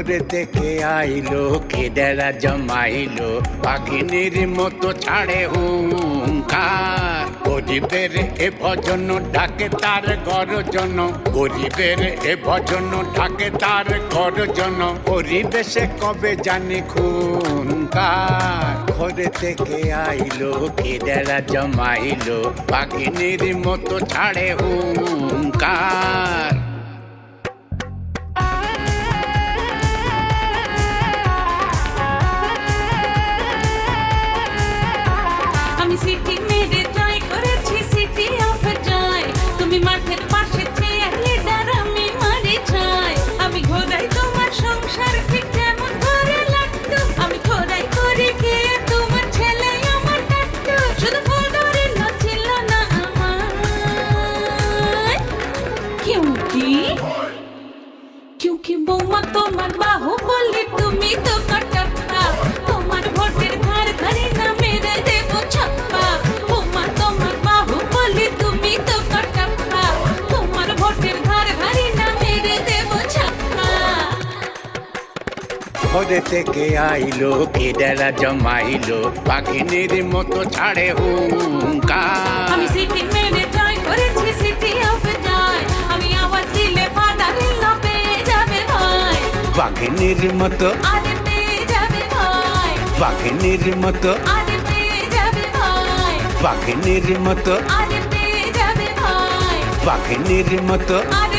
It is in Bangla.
ঘরে থেকে আইলো কেদারা জমাইলো পাখিনীর মতো ছাড়ে হুঙ্কার গরিবের এ ভজন ডাকে তার গর্জন গরিবের এ ভজন ডাকে তার গর্জন পরিবেশে কবে জানি খুনকার ঘরে থেকে আইলো কেদারা জমাইলো পাখিনীর মতো ছাড়ে হুঙ্কার সিটি মেরে ট্রাই করেছি সিটি অফ জয় তুমি মাঠের পাশে চেয়ার লিডার আমি মারি চাই আমি ঘোড়াই তোমার সংসার ঠিক যেমন ঘরে লাগতো আমি ঘোড়াই করে কে তোমার ছেলে আমার কাটতো শুধু ফুল ধরে নাচিল না আমার क्योंकि बौमा তোমার বাহুবলী তুমি তো কাটাপ্পা তোমার ভোটের ধার ধারে না মেরে দেবো ছাপ্পা বৌমা তোমার বাহুবলী তুমি তো কাটাপ্পা তোমার ভোটের ধার ধারে না মেরে দেবো ছাপ্পা ঘরে থেকে আইলো কেদারা জমাইলো পাখিনীর মতো ছাড়ে হুঙ্কার আমি সিটি মেরে ট্রাই করেছি সিটি অফ জয় আমি আওয়াজ দিলে ফাদারে লবে যাবে ভাই পাখিনীর মতো আরে পেয়ে যাবে ভাই পাখিনীর মতো আরে পেয়ে যাবে ভাই পাখিনীর মতো আরে পেয়ে যাবে ভাই পাখিনীর মতো আরে